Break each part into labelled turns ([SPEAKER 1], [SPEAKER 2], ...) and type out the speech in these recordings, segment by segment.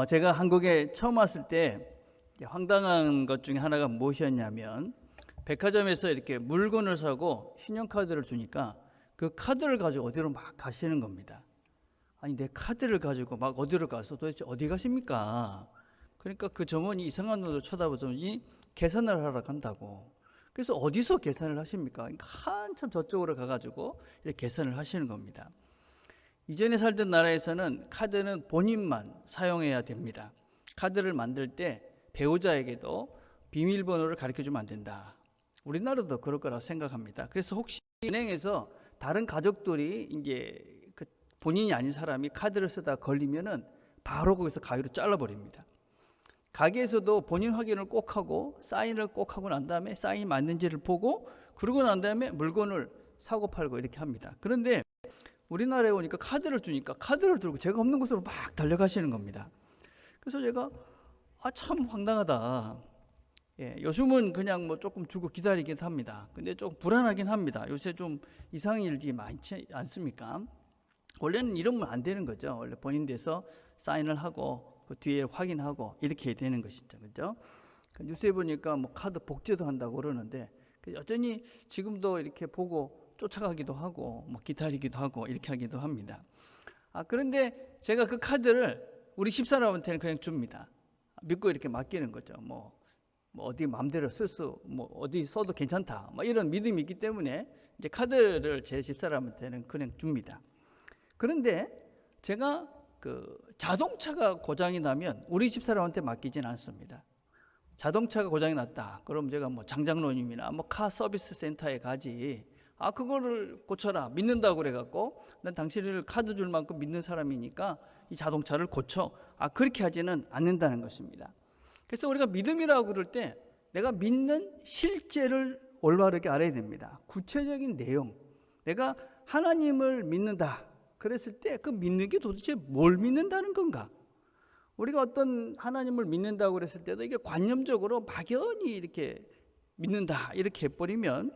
[SPEAKER 1] 제가 한국에 처음 왔을 때 황당한 것 중에 하나가 무엇이었냐면, 백화점에서 이렇게 물건을 사고 신용카드를 주니까 그 카드를 가지고 어디로 막 가시는 겁니다. 아니, 내 카드를 가지고 막 어디로 가서 도대체 어디 가십니까? 그러니까 그 점원이 이상한 눈으로 쳐다보더니 계산을 하러 간다고. 그래서 어디서 계산을 하십니까? 그러니까 한참 저쪽으로 가가지고 이렇게 계산을 하시는 겁니다. 이전에 살던 나라에서는 카드는 본인만 사용해야 됩니다. 카드를 만들 때 배우자에게도 비밀번호를 가르쳐주면 안 된다. 우리나라도 그럴 거라고 생각합니다. 그래서 혹시 은행에서 다른 가족들이 이제 본인이 아닌 사람이 카드를 쓰다 걸리면은 바로 거기서 가위로 잘라버립니다. 가게에서도 본인 확인을 꼭 하고 사인을 꼭 하고 난 다음에 사인이 맞는지를 보고, 그러고 난 다음에 물건을 사고 팔고 이렇게 합니다. 그런데 우리나라에 오니까 카드를 주니까 카드를 들고 제가 없는 곳으로 막 달려가시는 겁니다. 그래서 제가 참 황당하다. 요즘은 그냥 뭐 조금 주고 기다리긴 합니다. 근데 조금 불안하긴 합니다. 요새 좀 이상한 일들이 많지 않습니까? 원래는 이러면 안 되는 거죠. 원래 본인 돼서 사인을 하고 그 뒤에 확인하고 이렇게 해야 되는 것이죠. 그죠? 뉴스에 보니까 뭐 카드 복제도 한다고 그러는데 여전히 지금도 이렇게 보고 쫓아가기도 하고 뭐 기다리기도 하고 이렇게 하기도 합니다. 그런데 제가 그 카드를 우리 집사람한테는 그냥 줍니다. 믿고 이렇게 맡기는 거죠. 뭐 어디 마음대로 뭐 어디 써도 괜찮다. 뭐 이런 믿음이 있기 때문에 이제 카드를 제 집사람한테는 그냥 줍니다. 그런데 제가 그 자동차가 고장이 나면 우리 집사람한테 맡기진 않습니다. 자동차가 고장이 났다. 그럼 제가 뭐 장장로님이나 뭐 카 서비스 센터에 가지. 그거를 고쳐라. 믿는다고 그래갖고 난 당신을 카드 줄 만큼 믿는 사람이니까 이 자동차를 고쳐. 그렇게 하지는 않는다는 것입니다. 그래서 우리가 믿음이라고 그럴 때 내가 믿는 실제를 올바르게 알아야 됩니다. 구체적인 내용. 내가 하나님을 믿는다. 그랬을 때 그 믿는 게 도대체 뭘 믿는다는 건가? 우리가 어떤 하나님을 믿는다고 그랬을 때도 이게 관념적으로 막연히 이렇게 믿는다 이렇게 해버리면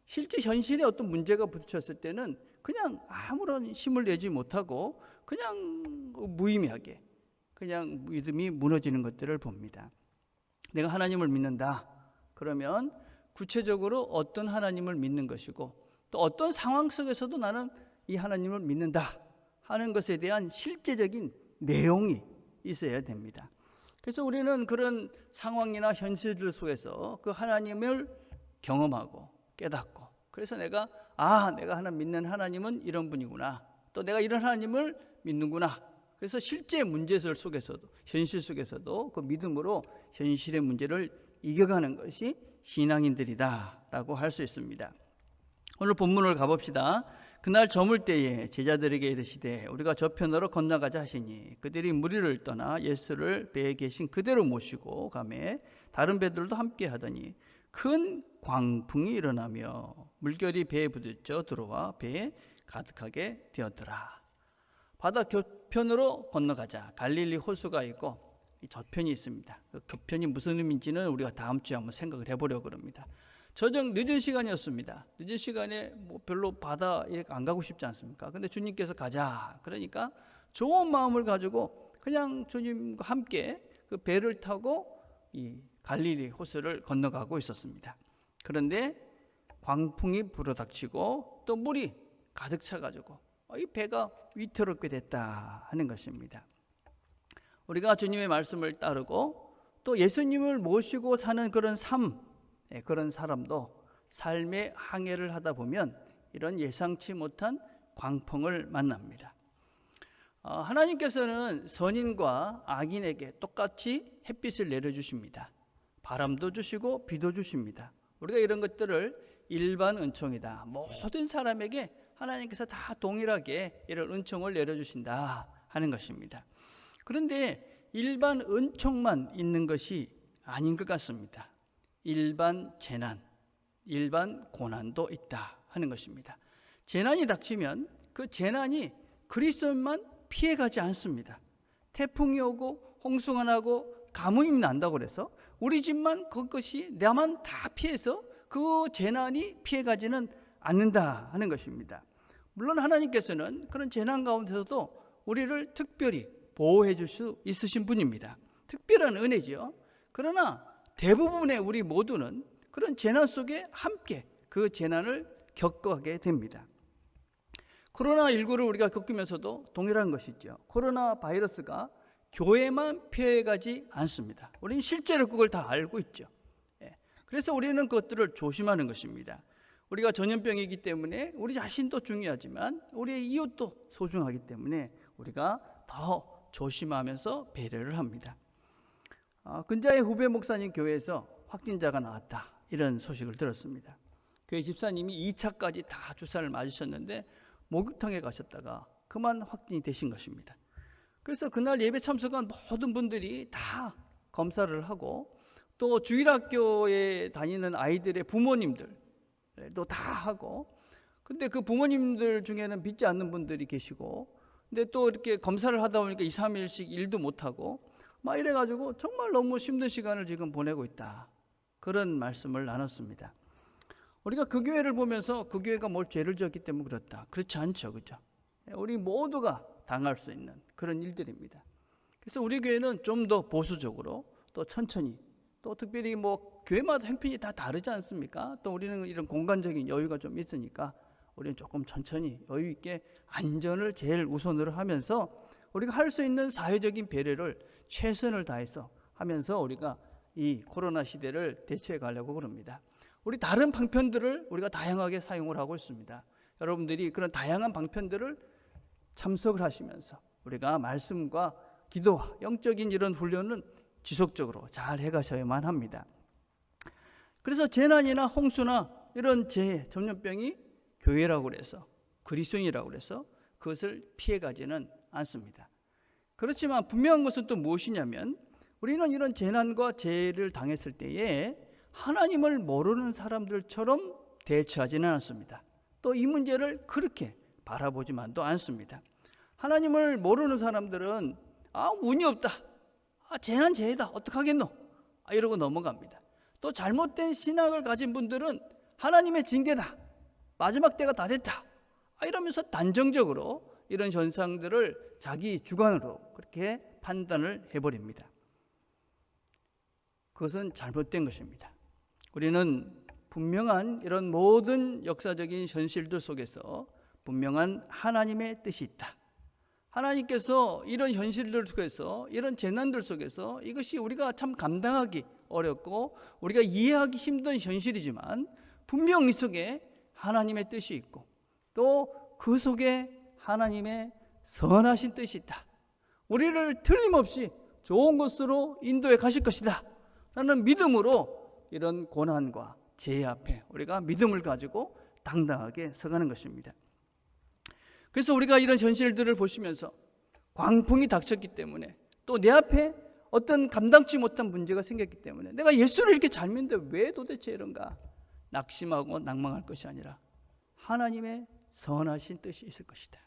[SPEAKER 1] 실제 현실에 어떤 문제가 부딪혔을 때는 그냥 아무런 힘을 내지 못하고 그냥 무의미하게 그냥 믿음이 무너지는 것들을 봅니다. 내가 하나님을 믿는다. 그러면 구체적으로 어떤 하나님을 믿는 것이고 또 어떤 상황 속에서도 나는 이 하나님을 믿는다 하는 것에 대한 실제적인 내용이 있어야 됩니다. 그래서 우리는 그런 상황이나 현실들 속에서 그 하나님을 경험하고 깨닫고, 그래서 내가 하나님 믿는 하나님은 이런 분이구나, 또 내가 이런 하나님을 믿는구나. 그래서 실제 문제들 속에서도 현실 속에서도 그 믿음으로 현실의 문제를 이겨가는 것이 신앙인들이다라고 할 수 있습니다. 오늘 본문을 가봅시다. 그날 저물 때에 제자들에게 이르시되 우리가 저편으로 건너가자 하시니 그들이 무리를 떠나 예수를 배에 계신 그대로 모시고 가매 다른 배들도 함께 하더니 큰 광풍이 일어나며 물결이 배에 부딪혀 들어와 배에 가득하게 되었더라. 바다 교편으로 건너가자. 갈릴리 호수가 있고 저편이 있습니다. 그 교편이 무슨 의미인지는 우리가 다음 주에 한번 생각을 해보려고 합니다. 저녁 늦은 시간이었습니다. 늦은 시간에 뭐 별로 바다에 안 가고 싶지 않습니까? 근데 주님께서 가자. 그러니까 좋은 마음을 가지고 그냥 주님과 함께 그 배를 타고 이 갈릴리 호수를 건너가고 있었습니다. 그런데 광풍이 불어닥치고 또 물이 가득 차가지고 이 배가 위태롭게 됐다 하는 것입니다. 우리가 주님의 말씀을 따르고 또 예수님을 모시고 사는 그런 사람도 삶의 항해를 하다 보면 이런 예상치 못한 광풍을 만납니다. 하나님께서는 선인과 악인에게 똑같이 햇빛을 내려주십니다. 바람도 주시고 비도 주십니다. 우리가 이런 것들을 일반 은총이다. 모든 사람에게 하나님께서 다 동일하게 이런 은총을 내려주신다 하는 것입니다. 그런데 일반 은총만 있는 것이 아닌 것 같습니다. 일반 재난, 일반 고난도 있다 하는 것입니다. 재난이 닥치면 그 재난이 그리스도인만 피해가지 않습니다. 태풍이 오고 홍수가 나고 가뭄이 난다고 그래서 우리 집만 그것이 나만 다 피해서 그 재난이 피해가지는 않는다 하는 것입니다. 물론 하나님께서는 그런 재난 가운데서도 우리를 특별히 보호해 줄 수 있으신 분입니다. 특별한 은혜지요. 그러나 대부분의 우리 모두는 그런 재난 속에 함께 그 재난을 겪어가게 됩니다. 코로나19를 우리가 겪으면서도 동일한 것이죠. 코로나 바이러스가 교회만 피해가지 않습니다. 우리는 실제로 그걸 다 알고 있죠. 그래서 우리는 그것들을 조심하는 것입니다. 우리가 전염병이기 때문에 우리 자신도 중요하지만 우리의 이웃도 소중하기 때문에 우리가 더 조심하면서 배려를 합니다. 근자의 후배 목사님 교회에서 확진자가 나왔다, 이런 소식을 들었습니다. 교회 집사님이 2차까지 다 주사를 맞으셨는데 목욕탕에 가셨다가 그만 확진이 되신 것입니다. 그래서 그날 예배 참석한 모든 분들이 다 검사를 하고, 또 주일학교에 다니는 아이들의 부모님들도 다 하고, 근데 그 부모님들 중에는 믿지 않는 분들이 계시고, 근데 또 이렇게 검사를 하다 보니까 2, 3일씩 일도 못하고 막 이래가지고 정말 너무 힘든 시간을 지금 보내고 있다, 그런 말씀을 나눴습니다. 우리가 그 교회를 보면서 그 교회가 뭘 죄를 지었기 때문에 그렇다, 그렇지 않죠, 그죠? 우리 모두가 당할 수 있는 그런 일들입니다. 그래서 우리 교회는 좀 더 보수적으로, 또 천천히, 또 특별히 뭐 교회마다 형편이 다 다르지 않습니까? 또 우리는 이런 공간적인 여유가 좀 있으니까 우리는 조금 천천히 여유 있게 안전을 제일 우선으로 하면서 우리가 할 수 있는 사회적인 배려를 최선을 다해서 하면서 우리가 이 코로나 시대를 대처해 가려고 그럽니다. 우리 다른 방편들을 우리가 다양하게 사용을 하고 있습니다. 여러분들이 그런 다양한 방편들을 참석을 하시면서 우리가 말씀과 기도와 영적인 이런 훈련은 지속적으로 잘 해가셔야만 합니다. 그래서 재난이나 홍수나 이런 재해, 전염병이 교회라고 그래서, 그리스도인이라고 그래서 그것을 피해가지는 않습니다. 그렇지만 분명한 것은 또 무엇이냐면, 우리는 이런 재난과 재해를 당했을 때에 하나님을 모르는 사람들처럼 대처하지는 않습니다. 또 이 문제를 그렇게 바라보지만도 않습니다. 하나님을 모르는 사람들은 운이 없다, 재난 재해다, 어떡하겠노, 이러고 넘어갑니다. 또 잘못된 신학을 가진 분들은 하나님의 징계다, 마지막 때가 다 됐다, 이러면서 단정적으로 이런 현상들을 자기 주관으로 그렇게 판단을 해버립니다. 그것은 잘못된 것입니다. 우리는 분명한 이런 모든 역사적인 현실들 속에서 분명한 하나님의 뜻이 있다. 하나님께서 이런 현실들 속에서, 이런 재난들 속에서, 이것이 우리가 참 감당하기 어렵고 우리가 이해하기 힘든 현실이지만 분명 이 속에 하나님의 뜻이 있고, 또 그 속에 하나님의 선하신 뜻이 있다. 우리를 틀림없이 좋은 곳으로 인도해 가실 것이다 라는 믿음으로 이런 고난과 재해 앞에 우리가 믿음을 가지고 당당하게 서가는 것입니다. 그래서 우리가 이런 현실들을 보시면서 광풍이 닥쳤기 때문에, 또 내 앞에 어떤 감당치 못한 문제가 생겼기 때문에 내가 예수를 이렇게 잘 믿는데 왜 도대체 이런가 낙심하고 낭망할 것이 아니라 하나님의 선하신 뜻이 있을 것이다.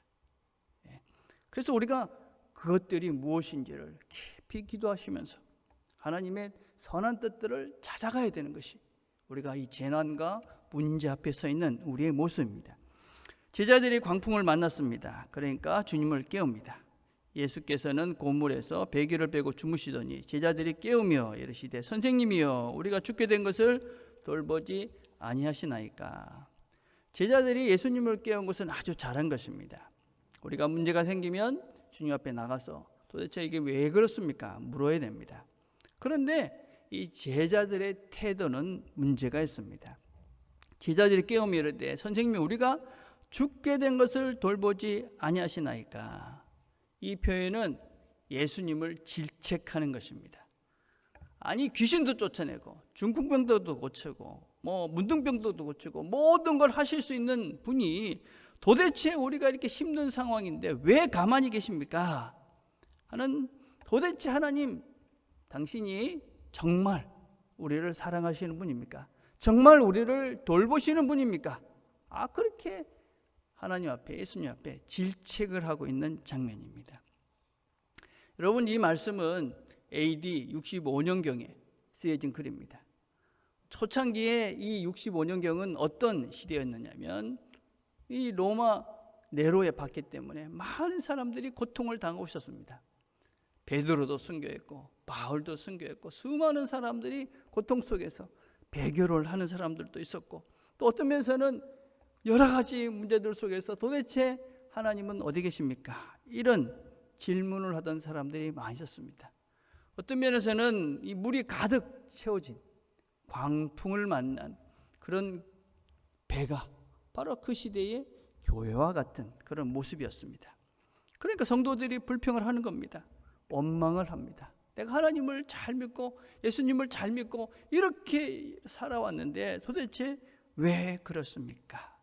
[SPEAKER 1] 그래서 우리가 그것들이 무엇인지를 깊이 기도하시면서 하나님의 선한 뜻들을 찾아가야 되는 것이 우리가 이 재난과 문제 앞에 서 있는 우리의 모습입니다. 제자들이 광풍을 만났습니다. 그러니까 주님을 깨웁니다. 예수께서는 고물에서 배기를 빼고 주무시더니 제자들이 깨우며 이르시되 선생님이여 우리가 죽게 된 것을 돌보지 아니하시나이까. 제자들이 예수님을 깨운 것은 아주 잘한 것입니다. 우리가 문제가 생기면 주님 앞에 나가서 도대체 이게 왜 그렇습니까? 물어야 됩니다. 그런데 이 제자들의 태도는 문제가 있습니다. 제자들이 깨우며 이르되 선생님 우리가 죽게 된 것을 돌보지 아니하시나이까. 이 표현은 예수님을 질책하는 것입니다. 아니 귀신도 쫓아내고 중풍병도 고치고 문둥병도 고치고 모든 걸 하실 수 있는 분이 도대체 우리가 이렇게 힘든 상황인데 왜 가만히 계십니까? 하는, 도대체 하나님 당신이 정말 우리를 사랑하시는 분입니까? 정말 우리를 돌보시는 분입니까? 그렇게 하나님 앞에, 예수님 앞에 질책을 하고 있는 장면입니다. 여러분, 이 말씀은 AD 65년경에 쓰여진 글입니다. 초창기에 이 65년경은 어떤 시대였느냐면 이 로마 네로의 박해 때문에 많은 사람들이 고통을 당하고 있었습니다. 베드로도 순교했고 바울도 순교했고 수많은 사람들이 고통 속에서 배교를 하는 사람들도 있었고 또 어떤 면에서는 여러 가지 문제들 속에서 도대체 하나님은 어디 계십니까? 이런 질문을 하던 사람들이 많이 있었습니다. 어떤 면에서는 이 물이 가득 채워진 광풍을 만난 그런 배가 바로 그 시대의 교회와 같은 그런 모습이었습니다. 그러니까 성도들이 불평을 하는 겁니다. 원망을 합니다. 내가 하나님을 잘 믿고 예수님을 잘 믿고 이렇게 살아왔는데 도대체 왜 그렇습니까?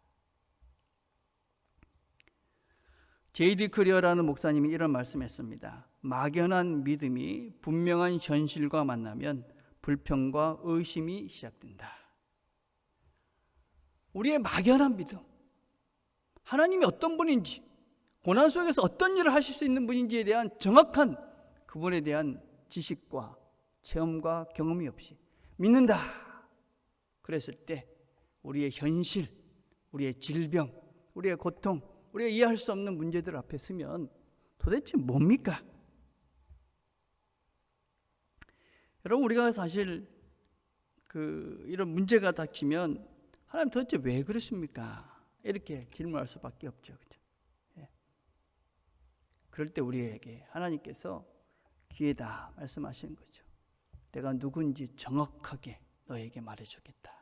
[SPEAKER 1] J.D. 크리어라는 목사님이 이런 말씀했습니다. 막연한 믿음이 분명한 현실과 만나면 불평과 의심이 시작된다. 우리의 막연한 믿음, 하나님이 어떤 분인지, 고난 속에서 어떤 일을 하실 수 있는 분인지에 대한 정확한 그분에 대한 지식과 체험과 경험이 없이 믿는다 그랬을 때 우리의 현실, 우리의 질병, 우리의 고통, 우리가 이해할 수 없는 문제들 앞에 서면 도대체 뭡니까? 여러분, 우리가 사실 이런 문제가 닥치면 하나님 도대체 왜 그러십니까? 이렇게 질문할 수밖에 없죠. 그렇죠? 예. 그럴 때 우리에게 하나님께서 기회다 말씀하시는 거죠. 내가 누군지 정확하게 너에게 말해주겠다.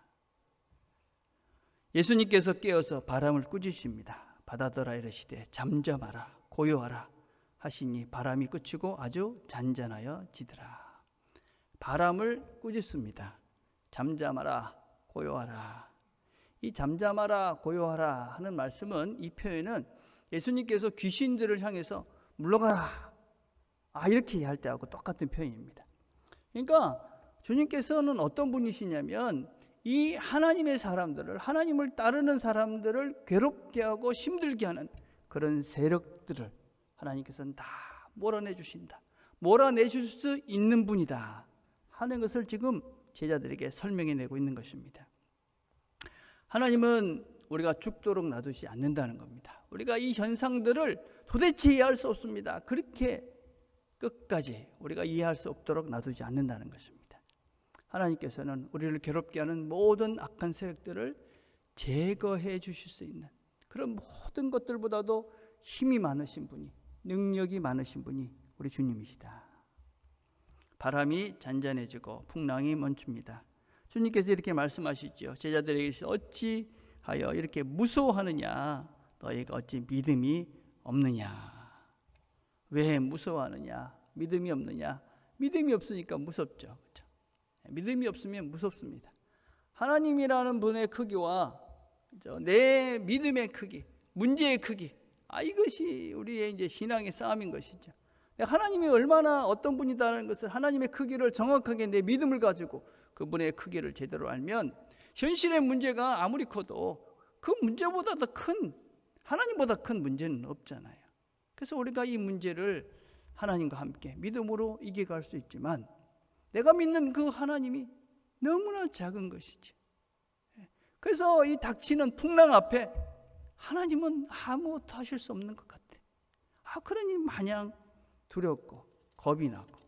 [SPEAKER 1] 예수님께서 깨어서 바람을 꾸짖으십니다. 바다더라 이르시되 잠잠하라 고요하라 하시니 바람이 그치고 아주 잔잔하여 지더라. 바람을 꾸짖습니다. 잠잠하라 고요하라. 이 잠잠하라 고요하라 하는 말씀은, 이 표현은 예수님께서 귀신들을 향해서 물러가라 이렇게 할 때하고 똑같은 표현입니다. 그러니까 주님께서는 어떤 분이시냐면 이 하나님의 사람들을, 하나님을 따르는 사람들을 괴롭게 하고 힘들게 하는 그런 세력들을 하나님께서는 다 몰아내 주신다, 몰아내줄 수 있는 분이다 하는 것을 지금 제자들에게 설명해내고 있는 것입니다. 하나님은 우리가 죽도록 놔두지 않는다는 겁니다. 우리가 이 현상들을 도대체 이해할 수 없습니다. 그렇게 끝까지 우리가 이해할 수 없도록 놔두지 않는다는 것입니다. 하나님께서는 우리를 괴롭게 하는 모든 악한 세력들을 제거해 주실 수 있는 그런 모든 것들보다도 힘이 많으신 분이, 능력이 많으신 분이 우리 주님이시다. 바람이 잔잔해지고 풍랑이 멈춥니다. 주님께서 이렇게 말씀하시죠. 제자들에게 어찌하여 이렇게 무서워하느냐? 너희가 어찌 믿음이 없느냐? 왜 무서워하느냐? 믿음이 없느냐? 믿음이 없으니까 무섭죠. 그렇죠? 믿음이 없으면 무섭습니다. 하나님이라는 분의 크기와 내 믿음의 크기, 문제의 크기, 이것이 우리의 이제 신앙의 싸움인 것이죠. 하나님이 얼마나 어떤 분이다라는 것을, 하나님의 크기를 정확하게 내 믿음을 가지고 그분의 크기를 제대로 알면 현실의 문제가 아무리 커도 그 문제보다 더 큰, 하나님보다 큰 문제는 없잖아요. 그래서 우리가 이 문제를 하나님과 함께 믿음으로 이겨갈 수 있지만 내가 믿는 그 하나님이 너무나 작은 것이지. 그래서 이 닥치는 풍랑 앞에 하나님은 아무것도 하실 수 없는 것 같아. 그러니 마냥 두렵고 겁이 나고,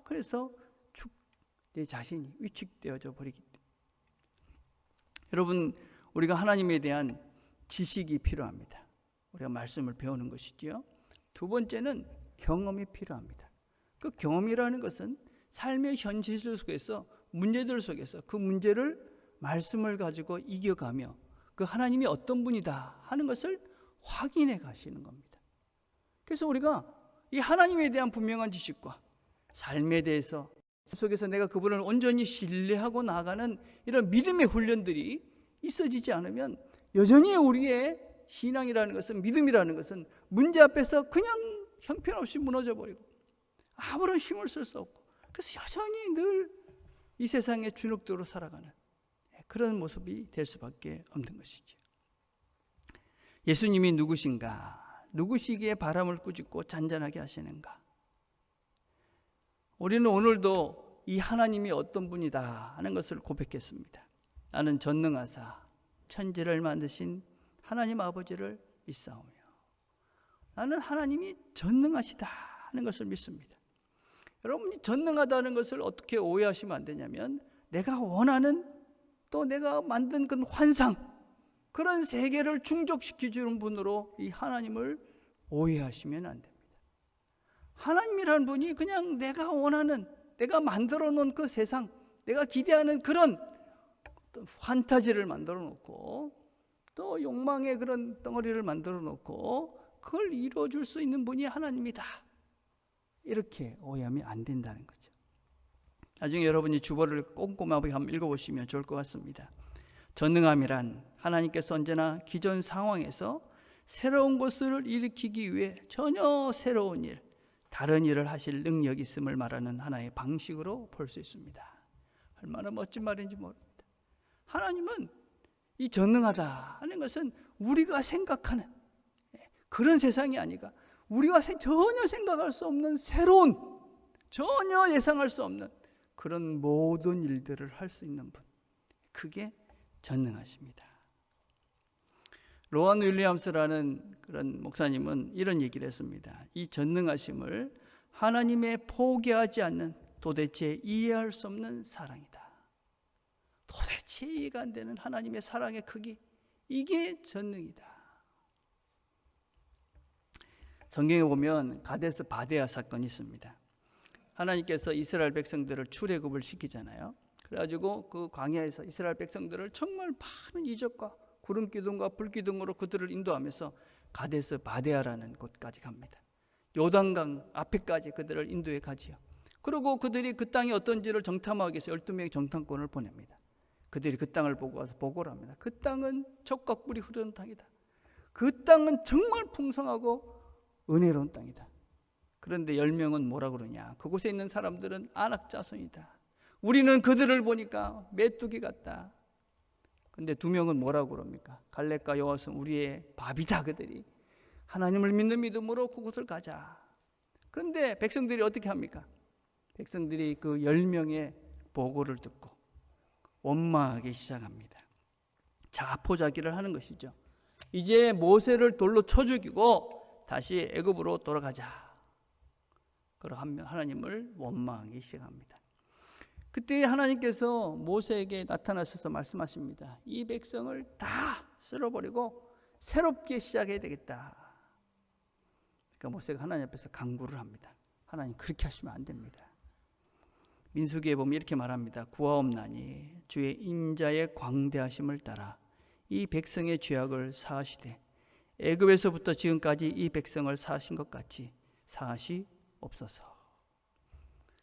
[SPEAKER 1] 그래서 내 자신이 위축되어져 버리기 때문에. 여러분, 우리가 하나님에 대한 지식이 필요합니다. 우리가 말씀을 배우는 것이지요. 두 번째는 경험이 필요합니다. 그 경험이라는 것은 삶의 현실 속에서, 문제들 속에서 그 문제를 말씀을 가지고 이겨가며 그 하나님이 어떤 분이다 하는 것을 확인해 가시는 겁니다. 그래서 우리가 이 하나님에 대한 분명한 지식과 삶에 대해서 속에서 내가 그분을 온전히 신뢰하고 나아가는 이런 믿음의 훈련들이 있어지지 않으면 여전히 우리의 신앙이라는 것은, 믿음이라는 것은 문제 앞에서 그냥 형편없이 무너져 버리고 아무런 힘을 쓸 수 없고, 그래서 여전히 늘 이 세상의 주눅도로 살아가는 그런 모습이 될 수밖에 없는 것이죠. 예수님이 누구신가? 누구시기에 바람을 꾸짖고 잔잔하게 하시는가? 우리는 오늘도 이 하나님이 어떤 분이다 하는 것을 고백했습니다. 나는 전능하사 천지를 만드신 하나님 아버지를 믿사오며, 나는 하나님이 전능하시다 하는 것을 믿습니다. 여러분이 전능하다는 것을 어떻게 오해하시면 안 되냐면, 내가 원하는, 또 내가 만든 그 환상, 그런 세계를 충족시켜 주는 분으로 이 하나님을 오해하시면 안 됩니다. 하나님이라는 분이 그냥 내가 원하는, 내가 만들어 놓은 그 세상, 내가 기대하는 그런 판타지를 만들어 놓고, 또 욕망의 그런 덩어리를 만들어 놓고 그걸 이루어 줄 수 있는 분이 하나님이다, 이렇게 오해하면 안 된다는 거죠. 나중에 여러분이 주보를 꼼꼼하게 한번 읽어보시면 좋을 것 같습니다. 전능함이란 하나님께서 언제나 기존 상황에서 새로운 것을 일으키기 위해 전혀 새로운 일, 다른 일을 하실 능력이 있음을 말하는 하나의 방식으로 볼 수 있습니다. 얼마나 멋진 말인지 모릅니다. 하나님은 이 전능하다 하는 것은 우리가 생각하는 그런 세상이 아니라 우리가 전혀 생각할 수 없는 새로운, 전혀 예상할 수 없는 그런 모든 일들을 할 수 있는 분, 그게 전능하십니다. 로안 윌리엄스라는 그런 목사님은 이런 얘기를 했습니다. 이 전능하심을 하나님의 포기하지 않는, 도대체 이해할 수 없는 사랑이다. 도대체 이해가 안 되는 하나님의 사랑의 크기, 이게 전능이다. 성경에 보면 가데스 바네아 사건이 있습니다. 하나님께서 이스라엘 백성들을 출애굽을 시키잖아요. 그래가지고 그 광야에서 이스라엘 백성들을 정말 많은 이적과 구름 기둥과 불 기둥으로 그들을 인도하면서 가데스 바네아라는 곳까지 갑니다. 요단강 앞에까지 그들을 인도해 가지요. 그리고 그들이 그 땅이 어떤지를 정탐하기 위해서 12명의 정탐꾼을 보냅니다. 그들이 그 땅을 보고 와서 보고를 합니다. 그 땅은 젖과 꿀이 흐르는 땅이다. 그 땅은 정말 풍성하고 은혜로운 땅이다. 그런데 10명은 뭐라 그러냐? 그곳에 있는 사람들은 안악자손이다. 우리는 그들을 보니까 메뚜기 같다. 근데 2명은 뭐라고 그럽니까? 갈렙과 여호수아는 우리의 밥이자. 그들이 하나님을 믿는 믿음으로 그곳을 가자. 그런데 백성들이 어떻게 합니까? 백성들이 그 10명의 보고를 듣고 원망하기 시작합니다. 자포자기를 하는 것이죠. 이제 모세를 돌로 쳐 죽이고 다시 애굽으로 돌아가자. 그러고 하나님을 원망하기 시작합니다. 그때 하나님께서 모세에게 나타나셔서 말씀하십니다. 이 백성을 다 쓸어버리고 새롭게 시작해야 되겠다. 그러니까 모세가 하나님 앞에서 간구를 합니다. 하나님, 그렇게 하시면 안 됩니다. 민수기에 보면 이렇게 말합니다. 구하옵나니 주의 인자의 광대하심을 따라 이 백성의 죄악을 사하시되 애굽에서부터 지금까지 이 백성을 사하신 것 같이 사하시옵소서.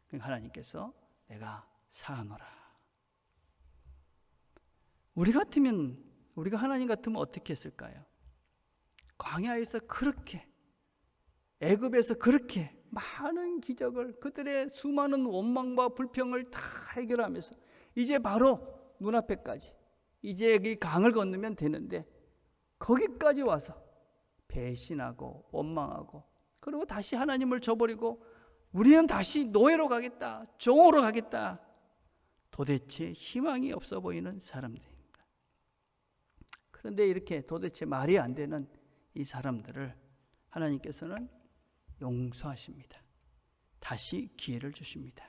[SPEAKER 1] 그러니까 하나님께서 내가 사하노라. 우리가 하나님 같으면 어떻게 했을까요? 광야에서 그렇게, 애굽에서 그렇게 많은 기적을, 그들의 수많은 원망과 불평을 다 해결하면서 이제 바로 눈앞에까지, 이제 이 강을 건너면 되는데 거기까지 와서 배신하고 원망하고, 그리고 다시 하나님을 저버리고 우리는 다시 노예로 가겠다, 종으로 가겠다. 도대체 희망이 없어 보이는 사람들입니다. 그런데 이렇게 도대체 말이 안 되는 이 사람들을 하나님께서는 용서하십니다. 다시 기회를 주십니다.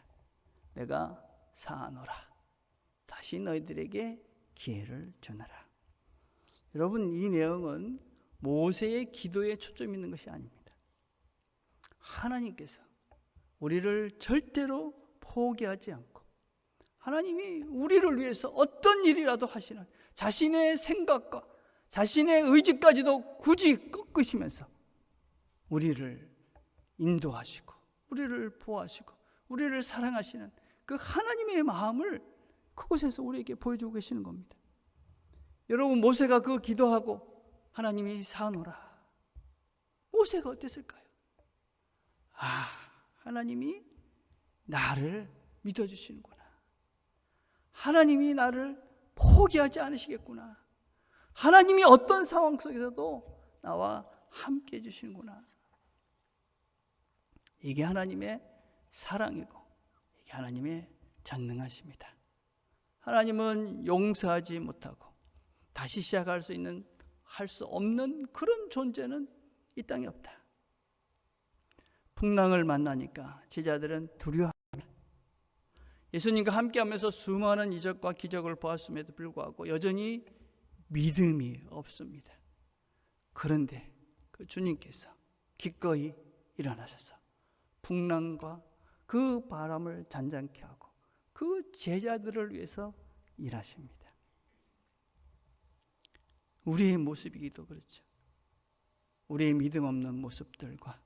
[SPEAKER 1] 내가 사하노라. 다시 너희들에게 기회를 주노라. 여러분, 이 내용은 모세의 기도에 초점이 있는 것이 아닙니다. 하나님께서 우리를 절대로 포기하지 않고 하나님이 우리를 위해서 어떤 일이라도 하시는, 자신의 생각과 자신의 의지까지도 굳이 꺾으시면서 우리를 인도하시고 우리를 보호하시고 우리를 사랑하시는 그 하나님의 마음을 그곳에서 우리에게 보여주고 계시는 겁니다. 여러분, 모세가 그 기도하고 하나님이 사하노라. 모세가 어땠을까요? 하나님이 나를 믿어주시는구나. 하나님이 나를 포기하지 않으시겠구나. 하나님이 어떤 상황 속에서도 나와 함께 해주시는구나. 이게 하나님의 사랑이고 이게 하나님의 전능하십니다. 하나님은 용서하지 못하고 다시 시작할 수 있는, 할 수 없는 그런 존재는 이 땅에 없다. 풍랑을 만나니까 제자들은 두려워합니다. 예수님과 함께하면서 수많은 이적과 기적을 보았음에도 불구하고 여전히 믿음이 없습니다. 그런데 그 주님께서 기꺼이 일어나셔서 풍랑과 그 바람을 잔잔케 하고 그 제자들을 위해서 일하십니다. 우리의 모습이기도 그렇죠. 우리의 믿음 없는 모습들과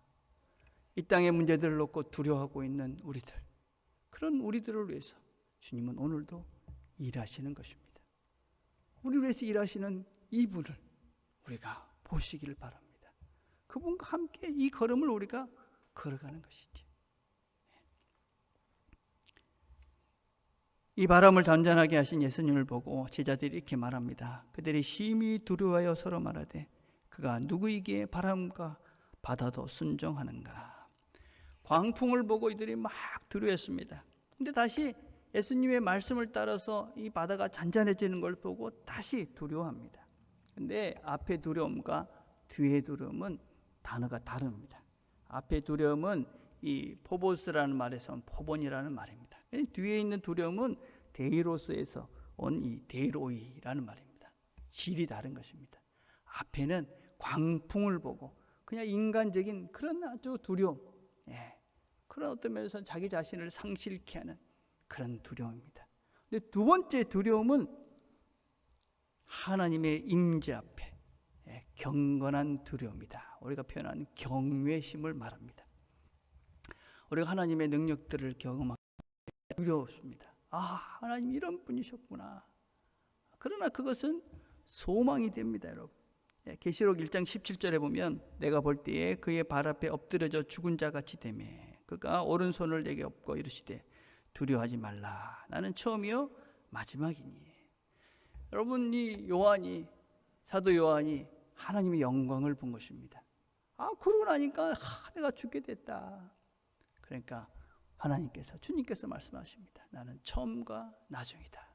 [SPEAKER 1] 이 땅의 문제들을 놓고 두려워하고 있는 우리들, 그런 우리들을 위해서 주님은 오늘도 일하시는 것입니다. 우리를 위해서 일하시는 이분을 우리가 보시기를 바랍니다. 그분과 함께 이 걸음을 우리가 걸어가는 것이지. 이 바람을 잔잔하게 하신 예수님을 보고 제자들이 이렇게 말합니다. 그들이 심히 두려워하여 서로 말하되 그가 누구이기에 바람과 바다도 순종하는가. 광풍을 보고 이들이 막 두려워했습니다. 근데 다시 예수님의 말씀을 따라서 이 바다가 잔잔해지는 걸 보고 다시 두려워합니다. 근데 앞에 두려움과 뒤에 두려움은 단어가 다릅니다. 앞에 두려움은 이 포보스라는 말에서 포본이라는 말입니다. 뒤에 있는 두려움은 데이로스에서 온 이 데이로이라는 말입니다. 질이 다른 것입니다. 앞에는 광풍을 보고 그냥 인간적인 그런 아주 두려움, 그런 어떤 면에서 자기 자신을 상실케 하는 그런 두려움입니다. 근데 두 번째 두려움은 하나님의 임재 앞에 경건한 두려움이다. 우리가 표현하는 경외심을 말합니다. 우리가 하나님의 능력들을 경험하고 두려웠습니다. 하나님 이런 분이셨구나. 그러나 그것은 소망이 됩니다, 여러분. 계시록 1장 17절에 보면 내가 볼 때에 그의 발 앞에 엎드려져 죽은 자 같이 되매 그가 오른손을 내게 엎고 이르시되 두려워하지 말라. 나는 처음이요 마지막이니. 여러분, 이 요한이, 사도 요한이 하나님의 영광을 본 것입니다. 그러고 나니까 내가 죽게 됐다. 그러니까 하나님께서, 주님께서 말씀하십니다. 나는 처음과 나중이다.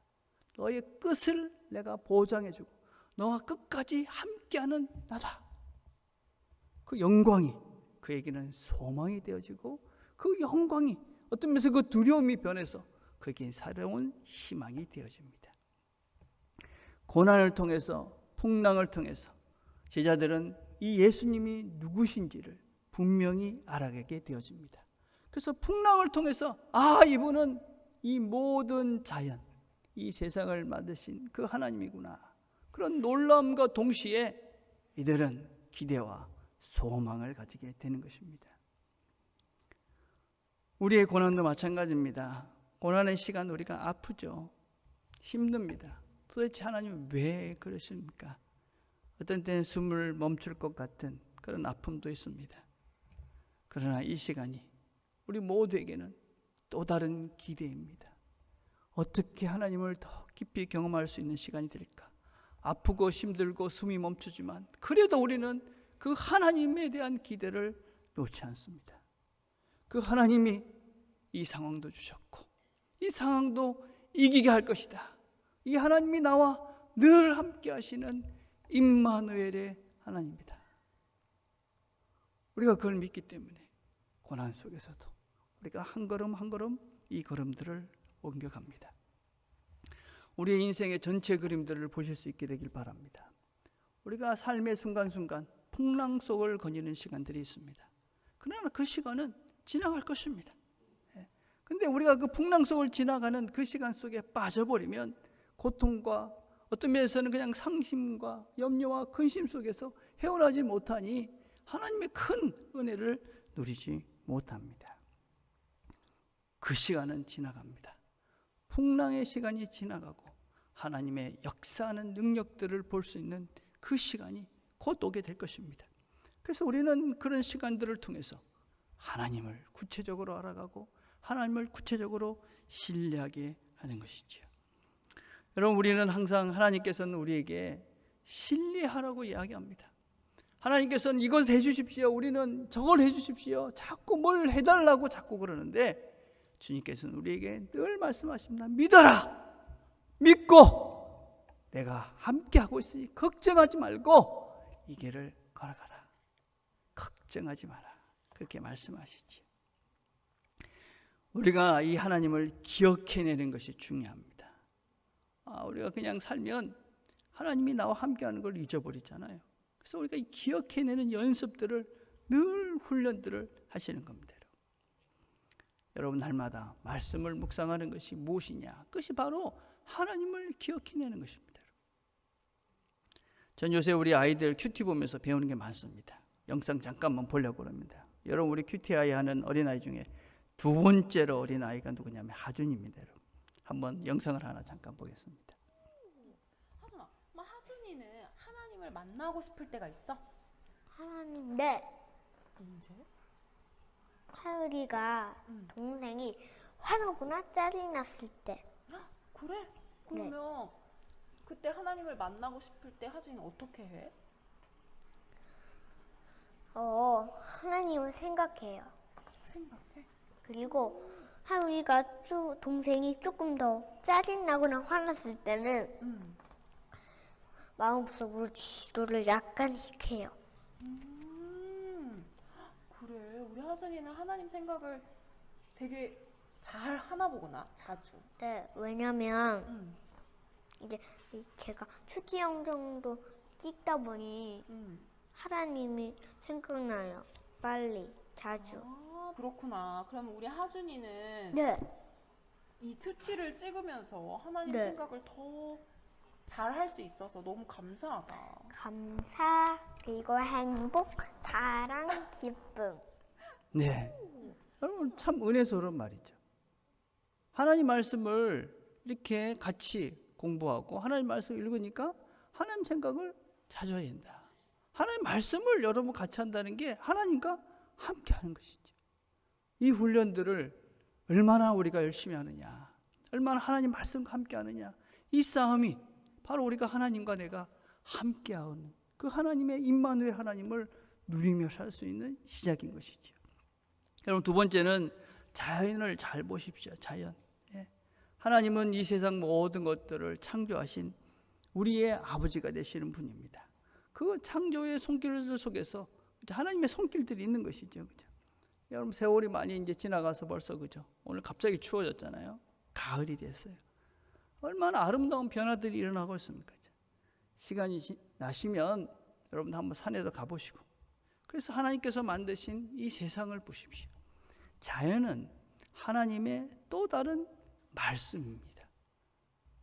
[SPEAKER 1] 너의 끝을 내가 보장해주고 너와 끝까지 함께하는 나다. 그 영광이 그에게는 소망이 되어지고 그 영광이 어떤 면에서 그 두려움이 변해서 그에게 새로운 희망이 되어집니다. 고난을 통해서, 풍랑을 통해서 제자들은 이 예수님이 누구신지를 분명히 알아가게 되어집니다. 그래서 풍랑을 통해서 이분은 이 모든 자연, 이 세상을 만드신 그 하나님이구나. 그런 놀라움과 동시에 이들은 기대와 소망을 가지게 되는 것입니다. 우리의 고난도 마찬가지입니다. 고난의 시간 우리가 아프죠. 힘듭니다. 도대체 하나님 왜 그러십니까? 어떤 때는 숨을 멈출 것 같은 그런 아픔도 있습니다. 그러나 이 시간이 우리 모두에게는 또 다른 기대입니다. 어떻게 하나님을 더 깊이 경험할 수 있는 시간이 될까? 아프고 힘들고 숨이 멈추지만 그래도 우리는 그 하나님에 대한 기대를 놓지 않습니다. 그 하나님이 이 상황도 주셨고 이 상황도 이기게 할 것이다. 이 하나님이 나와 늘 함께 하시는 임마누엘의 하나님이다. 우리가 그걸 믿기 때문에 고난 속에서도 우리가 한 걸음 한 걸음 이 걸음들을 옮겨갑니다. 우리의 인생의 전체 그림들을 보실 수 있게 되길 바랍니다. 우리가 삶의 순간순간 풍랑 속을 거니는 시간들이 있습니다. 그러나 그 시간은 지나갈 것입니다. 근데 우리가 그 풍랑 속을 지나가는 그 시간 속에 빠져버리면 고통과 어떤 면에서는 그냥 상심과 염려와 근심 속에서 헤어나지 못하니 하나님의 큰 은혜를 누리지 못합니다. 그 시간은 지나갑니다. 풍랑의 시간이 지나가고 하나님의 역사하는 능력들을 볼 수 있는 그 시간이 곧 오게 될 것입니다. 그래서 우리는 그런 시간들을 통해서 하나님을 구체적으로 알아가고 하나님을 구체적으로 신뢰하게 하는 것이지요. 여러분, 우리는 항상 하나님께서는 우리에게 신뢰하라고 이야기합니다. 하나님께서는 이것 해주십시오, 우리는 저걸 해주십시오, 자꾸 뭘 해달라고 자꾸 그러는데 주님께서는 우리에게 늘 말씀하십니다. 믿어라, 믿고 내가 함께하고 있으니 걱정하지 말고 이 길을 걸어가라. 걱정하지 마라. 그렇게 말씀하시지요. 우리가 이 하나님을 기억해내는 것이 중요합니다. 우리가 그냥 살면 하나님이 나와 함께하는 걸 잊어버리잖아요. 그래서 우리가 이 기억해내는 연습들을 늘 훈련들을 하시는 겁니다. 여러분 날마다 말씀을 묵상하는 것이 무엇이냐? 그것이 바로 하나님을 기억해내는 것입니다. 전 요새 우리 아이들 큐티 보면서 배우는 게 많습니다. 영상 잠깐만 보려고 합니다. 여러분 우리 큐티아이 하는 어린아이 중에 두 번째로 어린아이가 누구냐면 하준입니다. 여러분. 한번 영상을 하나 잠깐 보겠습니다.
[SPEAKER 2] 하준아, 하준이는 하나님을 만나고 싶을 때가 있어?
[SPEAKER 3] 하나님, 네.
[SPEAKER 2] 언제?
[SPEAKER 3] 하율이가 동생이 화나거나 짜증났을 때.
[SPEAKER 2] 그래? 그러면 그때 하나님을 만나고 싶을 때 하준이는 어떻게 해?
[SPEAKER 3] 하나님을 생각해요.
[SPEAKER 2] 생각해?
[SPEAKER 3] 그리고 하율이가 동생이 조금 더 짜증나거나 화났을 때는 마음속으로 기도를 약간씩 해요.
[SPEAKER 2] 그래, 우리 하준이는 하나님 생각을 되게 잘 하나 보구나, 자주.
[SPEAKER 3] 네, 왜냐면 이제 제가 추기 영정도 찍다 보니 하나님이 생각나요. 빨리, 자주.
[SPEAKER 2] 그렇구나. 그러면 우리 하준이는
[SPEAKER 3] 네.
[SPEAKER 2] 이 큐티를 찍으면서 하나님
[SPEAKER 3] 네.
[SPEAKER 2] 생각을 더 잘 할 수 있어서 너무 감사하다.
[SPEAKER 3] 감사, 그리고 행복, 사랑, 기쁨.
[SPEAKER 1] 네, 여러분 참 은혜스러운 말이죠. 하나님 말씀을 이렇게 같이 공부하고 하나님 말씀을 읽으니까 하나님 생각을 자주 해야 된다. 하나님 말씀을 여러분 같이 한다는 게 하나님과 함께 하는 것이죠. 이 훈련들을 얼마나 우리가 열심히 하느냐, 얼마나 하나님 말씀과 함께 하느냐, 이 싸움이 바로 우리가 하나님과 내가 함께하는 그 하나님의 임마누엘 하나님을 누리며 살 수 있는 시작인 것이죠. 여러분 두 번째는 자연을 잘 보십시오. 자연. 하나님은 이 세상 모든 것들을 창조하신 우리의 아버지가 되시는 분입니다. 그 창조의 손길들 속에서 하나님의 손길들이 있는 것이죠. 그죠? 여러분 세월이 많이 이제 지나가서 벌써 그죠? 오늘 갑자기 추워졌잖아요. 가을이 됐어요. 얼마나 아름다운 변화들이 일어나고 있습니까? 시간이 나시면 여러분 한번 산에도 가보시고, 그래서 하나님께서 만드신 이 세상을 보십시오. 자연은 하나님의 또 다른 말씀입니다.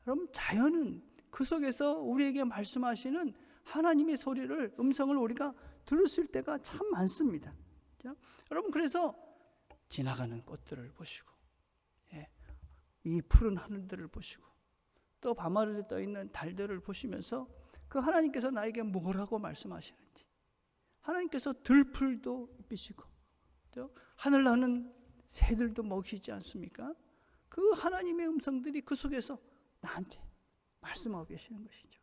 [SPEAKER 1] 여러분 자연은 그 속에서 우리에게 말씀하시는 하나님의 소리를, 음성을 우리가 들었을 때가 참 많습니다. 그렇죠? 여러분 그래서 지나가는 꽃들을 보시고, 이 푸른 하늘들을 보시고, 또 밤하늘에 떠 있는 달들을 보시면서 그 하나님께서 나에게 뭐라고 말씀하시는지, 하나님께서 들풀도 입히시고 또 하늘 나는 새들도 먹이지 않습니까? 그 하나님의 음성들이 그 속에서 나한테 말씀하고 계시는 것이죠.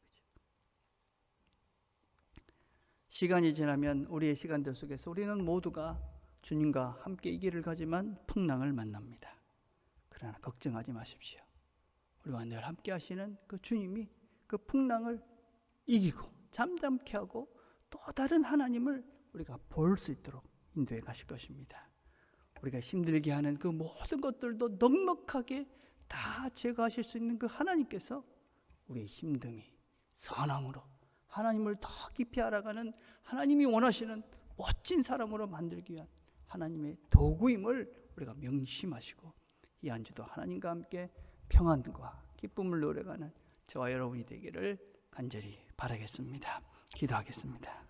[SPEAKER 1] 시간이 지나면 우리의 시간들 속에서 우리는 모두가 주님과 함께 이 길을 가지만 풍랑을 만납니다. 그러나 걱정하지 마십시오. 우리와 늘 함께 하시는 그 주님이 그 풍랑을 이기고 잠잠케 하고 또 다른 하나님을 우리가 볼 수 있도록 인도해 가실 것입니다. 우리가 힘들게 하는 그 모든 것들도 넉넉하게 다 제거하실 수 있는 그 하나님께서 우리의 힘듦이 선함으로 하나님을 더 깊이 알아가는, 하나님이 원하시는 멋진 사람으로 만들기 위한 하나님의 도구임을 우리가 명심하시고, 이 한 주도 하나님과 함께 평안과 기쁨을 누려가는 저와 여러분이 되기를 간절히 바라겠습니다. 기도하겠습니다.